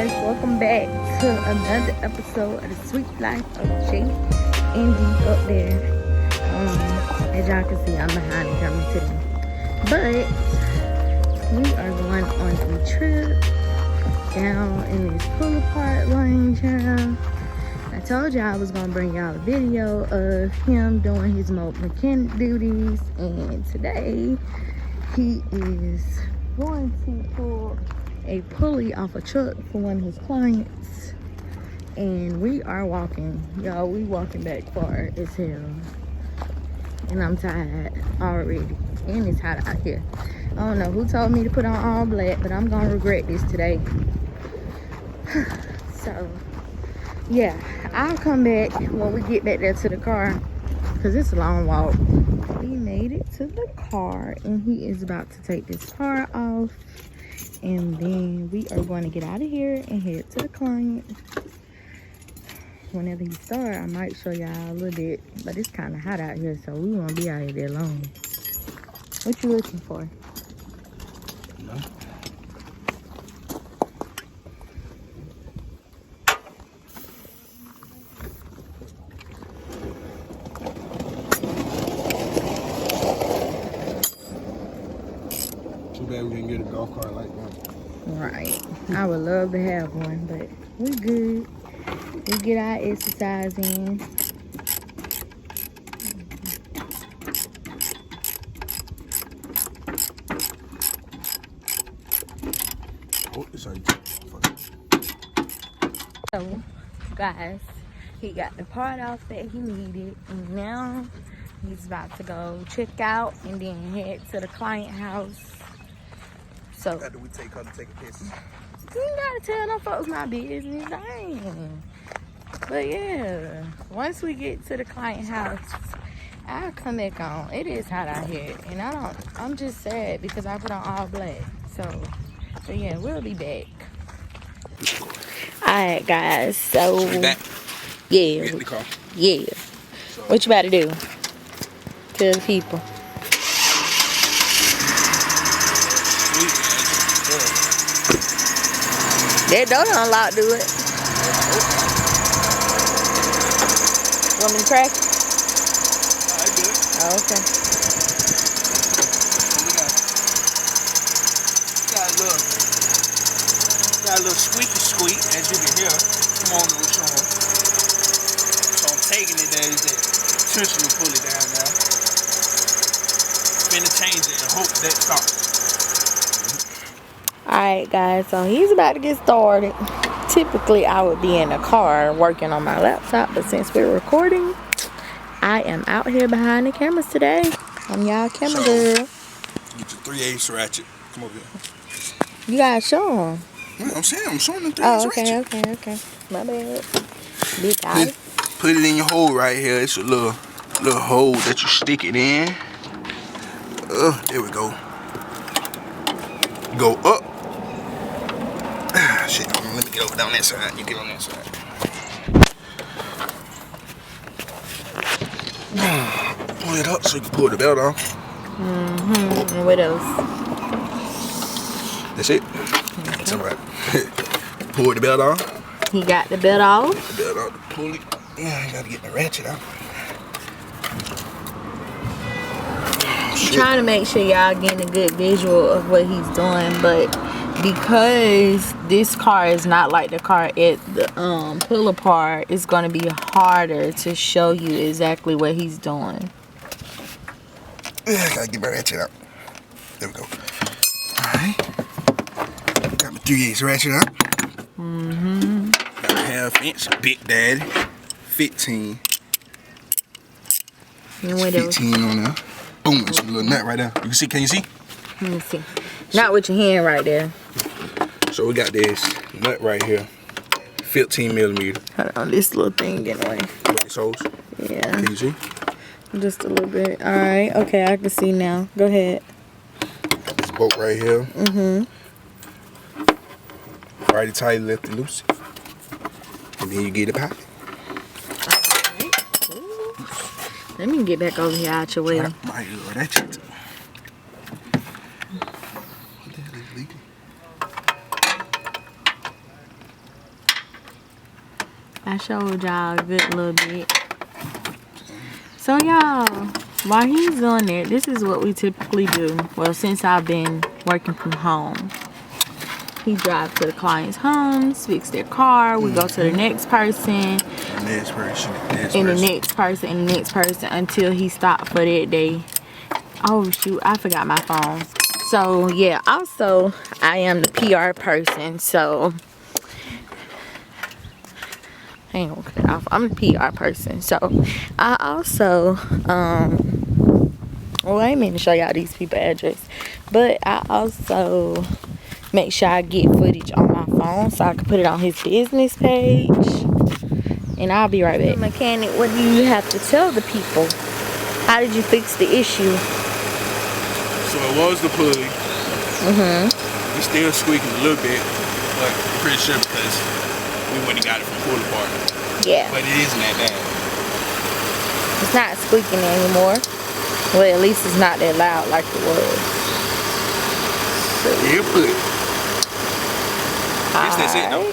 guys, welcome back to another episode of the Suite Life of Jay&D up there. As y'all can see, I'm behind the camera today. But we are going on a trip down in this Pulley Park lane here. I told y'all I was gonna bring y'all a video of him doing his mechanic duties, and today he is going to pull a pulley off a truck for one of his clients, and we are walking, y'all. We walking back far as hell, and I'm tired already, and it's hot out here. I don't know who told me to put on all black, but I'm gonna regret this today. So yeah, I'll come back when we get back there to the car, because it's a long walk. We made it to the car, and he is about to take this car off, and then we are going to get out of here and head to the client. Whenever he starts, I might show y'all a little bit, but it's kind of hot out here, so we won't be out here that long. What you looking for? No. Too bad we didn't get a golf cart like that. Right. I would love to have one, but we good. We get our exercise in. Oh, it's like, So, guys, he got the part off that he needed, and now he's about to go check out and then head to the client house. So, after we take her to take a piss. you ain't gotta tell them folks my business, dang. But yeah, once we get to the client house, I'll come back on. It is hot out here, and I'm just sad because I put on all black. So yeah, we'll be back. Alright guys, so we back? Yeah. We in the car. Yeah. So, What you about to do? Tell the people. That door don't lock, do it? Want me to crack it? I good. Oh, okay. Got a little squeak, as you can hear. Come on, little show. So I'm taking it there. Is that tension will pull it down now. Finna change it and hope that stops. Alright guys, so he's about to get started. Typically I would be in the car working on my laptop, but since we're recording, I am out here behind the cameras today. I'm y'all camera girl. Get your 3/8 ratchet. Come over here. You gotta show them. Well, I'm saying, I'm showing the 3/8 ratchet. Okay. My bad. Big guy. Put it in your hole right here. It's a little hole that you stick it in. There we go. Go up. Shit, let me get over down that side. You get on that side. Pull it up so you can pull the belt off. And what else? That's it. Okay. That's alright. Pull the belt off. He got the belt off. The belt off, the pulley. Yeah, I gotta get the ratchet out. Trying to make sure y'all getting a good visual of what he's doing, but because this car is not like the car at the Pulley Park, it's gonna be harder to show you exactly what he's doing. Yeah, I gotta get my ratchet out. There we go. Alright. Got my 3/8 ratchet out. Got a 1/2 inch Big Daddy 15. And what else? 15 on there. Boom, it's a little nut right there. You can see, can you see? Let me see. Not with your hand right there. So we got this nut right here. 15 millimeter. Hold on, this little thing getting away. These holes. Yeah. Can you see? Just a little bit. Alright, okay, I can see now. Go ahead. This bolt right here. Righty tighty, lefty loosey. And then you get it back. Let me get back over here out your way. My Lord, that shit. What the hell is leaking? I showed y'all a good little bit. So y'all, while he's doing it, this is what we typically do. Well, since I've been working from home. He drives to the client's homes, fix their car. We go to the next person. Next person. And the next person, and the next person until he stopped for that day. Oh shoot, I forgot my phone. So yeah, also I am the PR person, so hang on, cut it off. I'm the PR person, so I also well, I ain't mean to show y'all these people's address, but I also make sure I get footage on my phone so I can put it on his business page. And I'll be right back. Mechanic, what do you have to tell the people? How did you fix the issue? So it was the pulley. It's still squeaking a little bit, but I'm pretty sure because we went and got it from Pulley Park. Yeah. But it isn't that bad. It's not squeaking anymore. Well, at least it's not that loud like it was. So, Yeah, put. I guess that's it though.